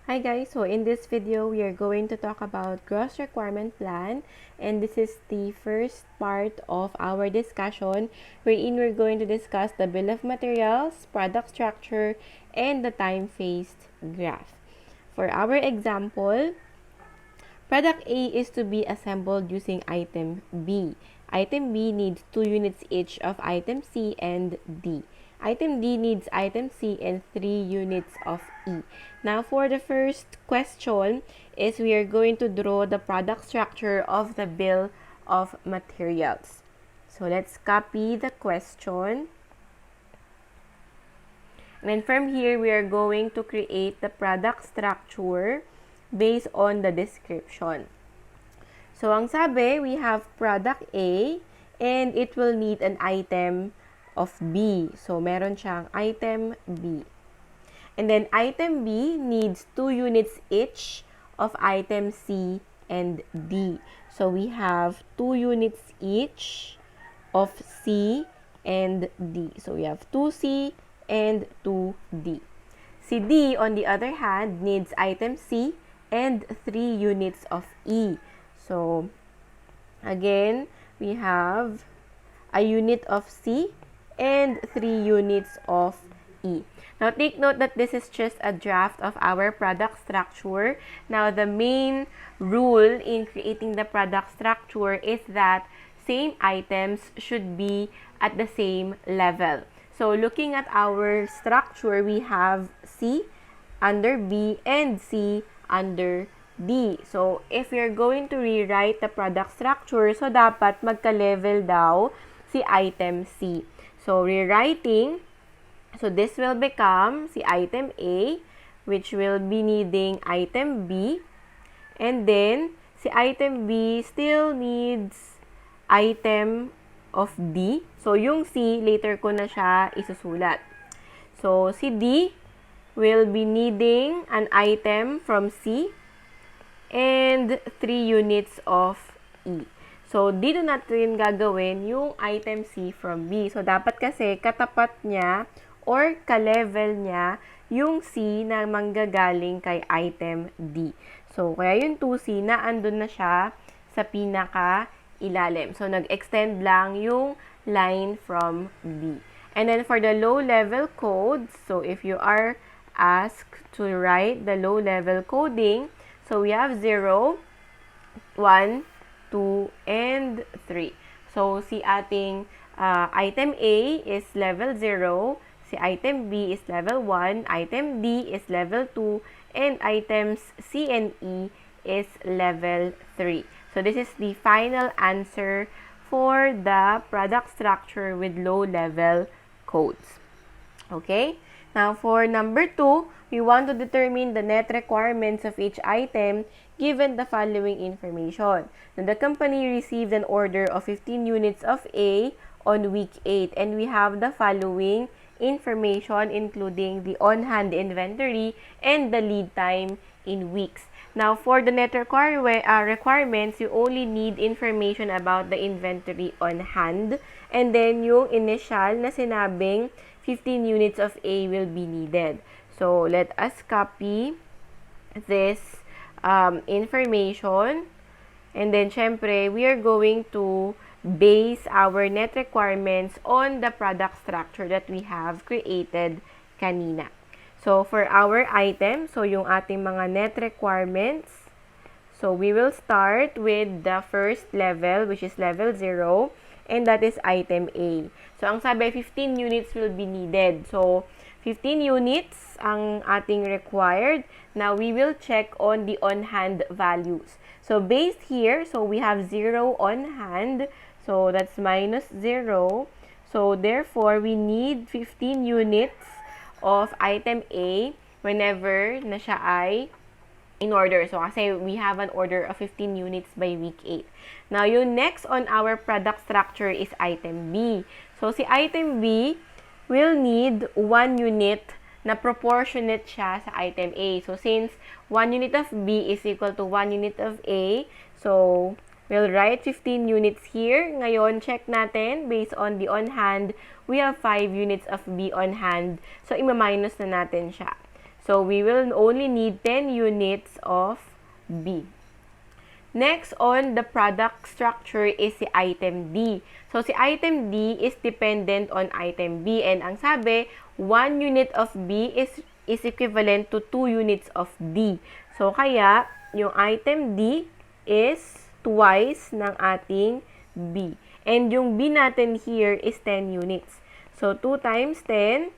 Hi guys, so in this video we are going to talk about gross requirement plan, and this is the first part of our discussion wherein we're going to discuss the bill of materials, product structure, and the time-phased graph. For our example, product A is to be assembled using item B. Item B needs 2 units each of item C and D. Item D needs item C and 3 units of E. Now, for the first question is we are going to draw the product structure of the bill of materials. So, let's copy the question. And then from here, we are going to create the product structure based on the description. So, ang sabi, we have product A and it will need an item of B. So, meron siyang item B. And then, item B needs 2 units each of item C and D. So, we have 2 units each of C and D. So, we have 2C and 2D. Si D, on the other hand, needs item C and 3 units of E. So, again, we have a unit of C and 3 units of E. Now, take note that this is just a draft of our product structure. Now, the main rule in creating the product structure is that same items should be at the same level. So, looking at our structure, we have C under B and C under D. So, if you're going to rewrite the product structure, so dapat magka-level daw si item C. So, rewriting, so this will become si item A, which will be needing item B. And then, si item B still needs item of D. So, yung C, later ko na siya isusulat. So, si D will be needing an item from C and 3 units of E. So, dito natin gagawin yung item C from B. So, dapat kasi katapat niya or ka-level niya yung C na manggagaling kay item D. So, kaya yung 2C na andun na siya sa pinaka-ilalim. So, nag-extend lang yung line from B. And then, for the low-level codes, so if you are asked to write the low-level coding, so we have 0, 1, 2, and 3. So, si ating item A is level 0, si item B is level 1, item D is level 2, and items C and E is level 3. So, this is the final answer for the product structure with low-level codes. Okay? Now, for number 2, we want to determine the net requirements of each item given the following information. Now, the company received an order of 15 units of A on week 8, and we have the following information including the on-hand inventory and the lead time in weeks. Now, for the net requirements, you only need information about the inventory on hand, and then yung initial na sinabing 15 units of A will be needed. So, let us copy this information. And then, syempre, we are going to base our net requirements on the product structure that we have created kanina. So, for our item, so yung ating mga net requirements, so we will start with the first level, which is level 0, and that is item A. So, ang sabi, 15 units will be needed. So, 15 units ang ating required. Now, we will check on the on-hand values. So, based here, so we have 0 on hand. So, that's minus 0. So, therefore, we need 15 units of item A whenever na siya ay in order. So, kasi we have an order of 15 units by week 8. Now, yung next on our product structure is item B. So, si item B will need 1 unit na proportionate siya sa item A. So, since 1 unit of B is equal to 1 unit of A, so, we'll write 15 units here. Ngayon, check natin, based on the on hand, we have 5 units of B on hand. So, ima-minus na natin siya. So, we will only need 10 units of B. Next on the product structure is si item D. So, si item D is dependent on item B. And ang sabi, 1 unit of B is equivalent to 2 units of D. So, kaya, yung item D is twice ng ating B. And yung B natin here is 10 units. So, 2 times 10,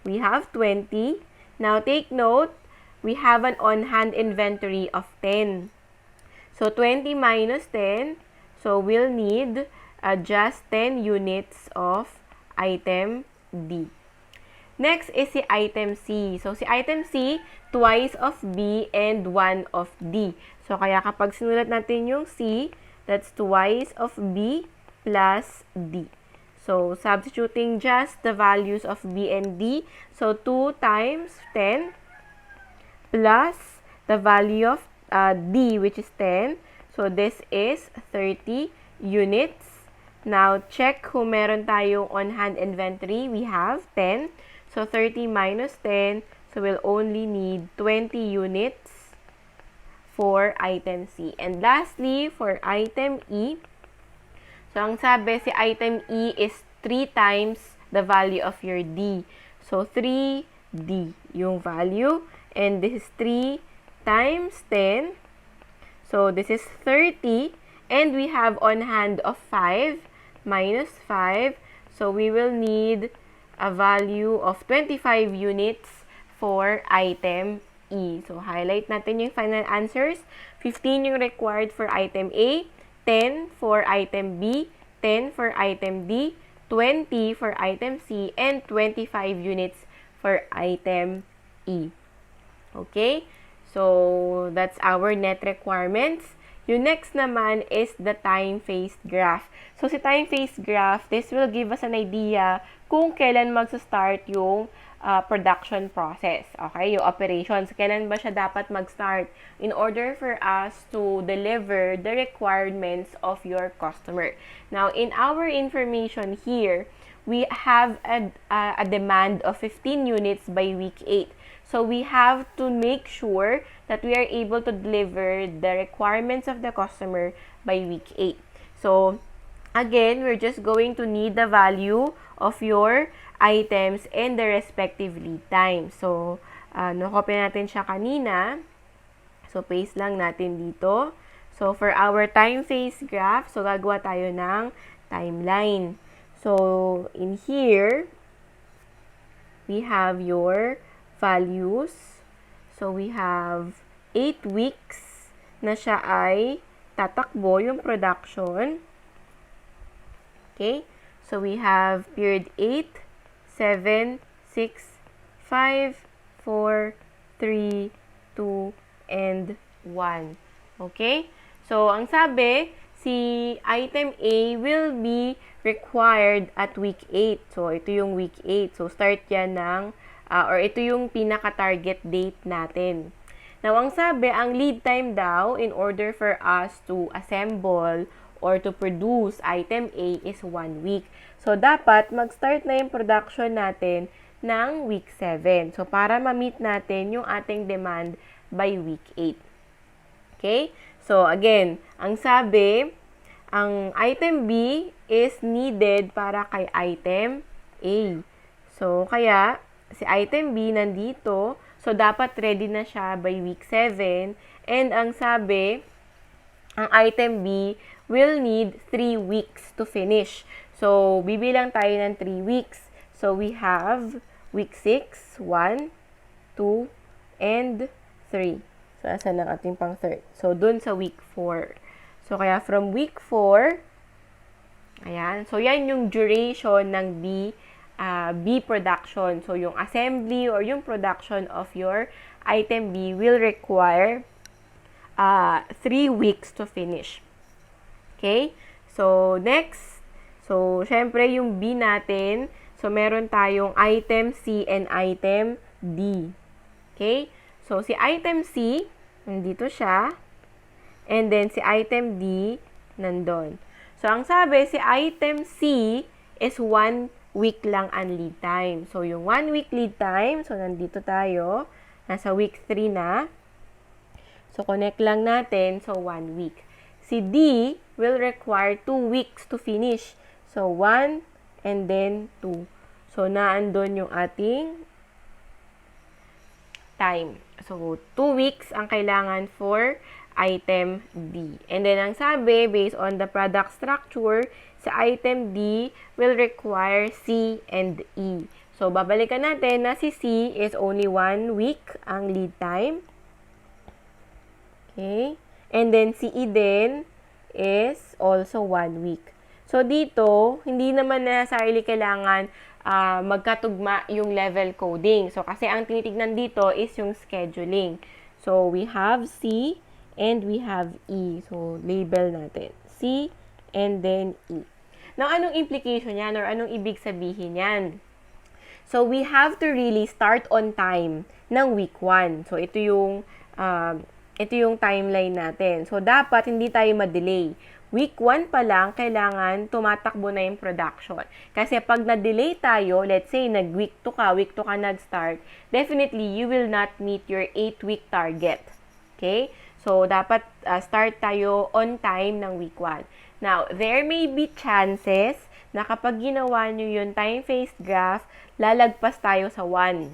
we have 20. Now, take note, we have an on-hand inventory of 10. So, 20 minus 10, so we'll need just 10 units of item D. Next is si item C. So, si item C, twice of B and 1 of D. So, kaya kapag sinulat natin yung C, that's twice of B plus D. So, substituting just the values of B and D. So, 2 times 10 plus the value of D, which is 10. So, this is 30 units. Now, check kung meron tayong on-hand inventory. We have 10. So, 30 minus 10. So, we'll only need 20 units for item C. And lastly, for item E, so, ang sabi, si item E is 3 times the value of your D. So, 3D yung value. And this is 3 times 10. So, this is 30. And we have on hand of 5 minus 5. So, we will need a value of 25 units for item E. So, highlight natin yung final answers. 15 yung required for item A, 10 for item B, 10 for item D, 20 for item C, and 25 units for item E. Okay? So, that's our net requirements. Yung next naman is the time-phased graph. So, si time-phased graph, this will give us an idea kung kailan magsa-start yung production process. Okay? Yung operations. Kailan ba siya dapat mag-start in order for us to deliver the requirements of your customer. Now, in our information here, we have a demand of 15 units by week 8. So, we have to make sure that we are able to deliver the requirements of the customer by week 8. So, again, we're just going to need the value of your items and the respective lead time. So, nakopya natin siya kanina. So, paste lang natin dito. So, for our time phase graph, so gagawa tayo ng timeline. So, in here, we have your values. So, we have 8 weeks na siya ay tatakbo yung production. Okay? So, we have period 8, 7, 6, 5, 4, 3, 2, and 1. Okay? So, ang sabi, si item A will be required at week 8. So, ito yung week 8. So, start yan ng or ito yung pinaka-target date natin. Now, ang sabi, ang lead time daw in order for us to assemble or to produce item A is 1 week. So, dapat mag-start na yung production natin ng week 7. So, para ma-meet natin yung ating demand by week 8. Okay? So, again, ang sabi, ang item B is needed para kay item A. So, kaya, si item B nandito. So, dapat ready na siya by week 7. And ang sabi, ang item B will need 3 weeks to finish. So, bibilang tayo ng 3 weeks. So, we have week 6, 1, 2, and 3. So, asan ang ating pang third? So, dun sa week 4. So, kaya from week 4, ayan. So, yan yung duration ng B production. So, yung assembly or yung production of your item B will require 3 weeks to finish. Okay? So, next. So, syempre, yung B natin. So, meron tayong item C and item D. Okay? So, si item C, nandito siya. And then, si item D, nandun. So, ang sabi, si item C is 1 week lang ang lead time. So, yung 1 week lead time, so, nandito tayo. Nasa week 3 na. So, connect lang natin. So, 1 week. Si D will require 2 weeks to finish. So, 1 and then 2. So, naandun yung ating time. So, 2 weeks ang kailangan for item D. And then, ang sabi, based on the product structure, sa item D will require C and E. So, babalikan natin na si C is only 1 week ang lead time. Okay? And then, si E din is also 1 week. So, dito, hindi naman necessarily kailangan magkatugma yung level coding. So, kasi ang tinitignan dito is yung scheduling. So, we have C and we have E. So, label natin. C and then E. Now, anong implication yan or anong ibig sabihin yan? So, we have to really start on time ng week 1. So, ito yung timeline natin. So, dapat hindi tayo ma-delay. Week 1 pa lang, kailangan tumatakbo na yung production. Kasi pag na-delay tayo, let's say, week 2 ka nag-start, definitely, you will not meet your 8-week target. Okay? So, dapat start tayo on time ng week 1. Now, there may be chances na kapag ginawa nyo yung time-phased graph, lalagpas tayo sa 1.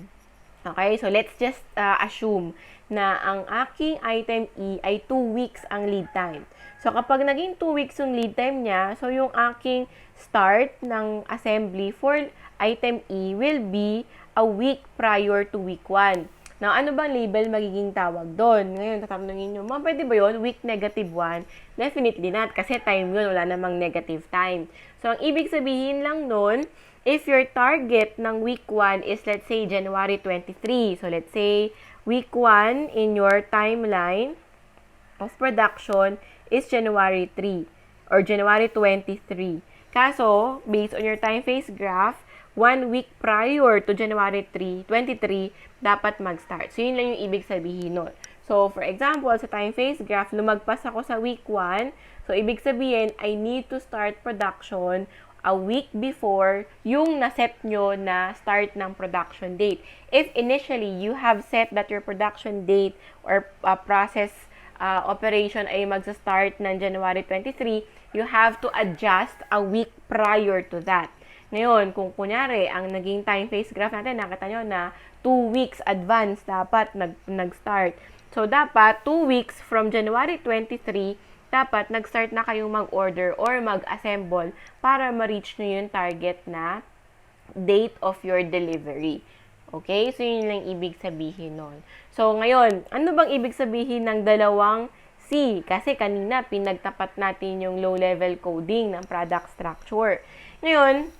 Okay? So, let's just assume na ang aking item E ay 2 weeks ang lead time. So, kapag naging 2 weeks yung lead time niya, so yung aking start ng assembly for item E will be a week prior to week 1. Now, ano bang label magiging tawag doon? Ngayon, tatanungin nyo, pwede ba yun? Week negative 1? Definitely not, kasi time yun, wala namang negative time. So, ang ibig sabihin lang nun, if your target ng week 1 is, let's say, January 23. So, let's say, week 1 in your timeline of production is January 3 or January 23. Kaso, based on your time phase graph, 1 week prior to January 23, dapat mag-start. So, yun lang yung ibig sabihin nun. So, for example, sa time phase graph, lumagpas ako sa week 1. So, ibig sabihin, I need to start production a week before yung naset nyo na start ng production date. If initially, you have set that your production date or process operation ay magsa-start ng January 23, you have to adjust a week prior to that. Ngayon, kung kunyari, ang naging time phase graph natin, nakita nyo na 2 weeks advance dapat nag-start. So, dapat 2 weeks from January 23, dapat nag-start na kayong mag-order or mag-assemble para ma-reach nyo yung target na date of your delivery. Okay? So, yun lang ibig sabihin nun. So, ngayon, ano bang ibig sabihin ng dalawang C? Kasi kanina, pinagtapat natin yung low-level coding ng product structure. Ngayon,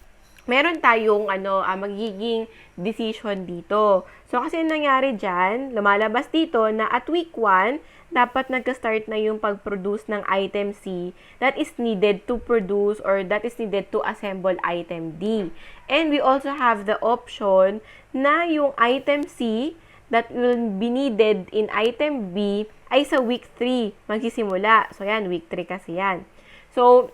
meron tayong magiging decision dito. So, kasi nangyari dyan, lumalabas dito na at week 1, dapat nag-start na yung pag-produce ng item C that is needed to produce or that is needed to assemble item D. And we also have the option na yung item C that will be needed in item B ay sa week 3 magsisimula. So, yan, week 3 kasi yan. So,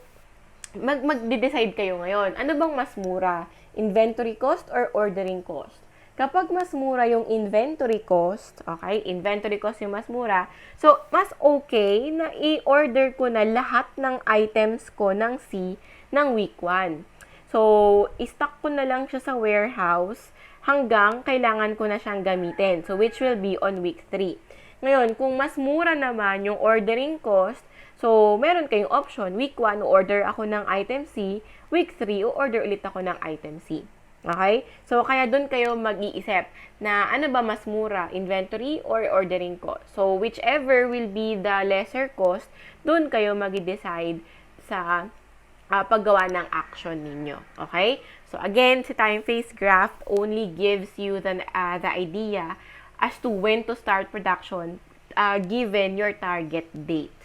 mag-decide kayo ngayon. Ano bang mas mura? Inventory cost or ordering cost? Kapag mas mura yung inventory cost, okay, inventory cost yung mas mura, so, mas okay na i-order ko na lahat ng items ko ng C ng week 1. So, i-stock ko na lang siya sa warehouse hanggang kailangan ko na siyang gamitin. So, which will be on week 3. Ngayon, kung mas mura naman yung ordering cost, so, meron kayong option. Week 1, order ako ng item C. Week 3, order ulit ako ng item C. Okay? So, kaya doon kayo mag-iisip na ano ba mas mura, inventory or ordering cost. So, whichever will be the lesser cost, doon kayo mag-decide sa paggawa ng action ninyo. Okay? So, again, si time phase graph only gives you the idea as to when to start production given your target date.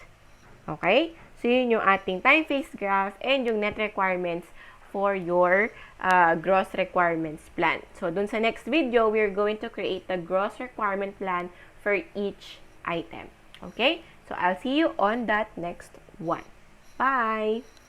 Okay? So, yun yung ating time phase graph and yung net requirements for your gross requirements plan. So, dun sa next video, we're going to create the gross requirement plan for each item. Okay? So, I'll see you on that next one. Bye!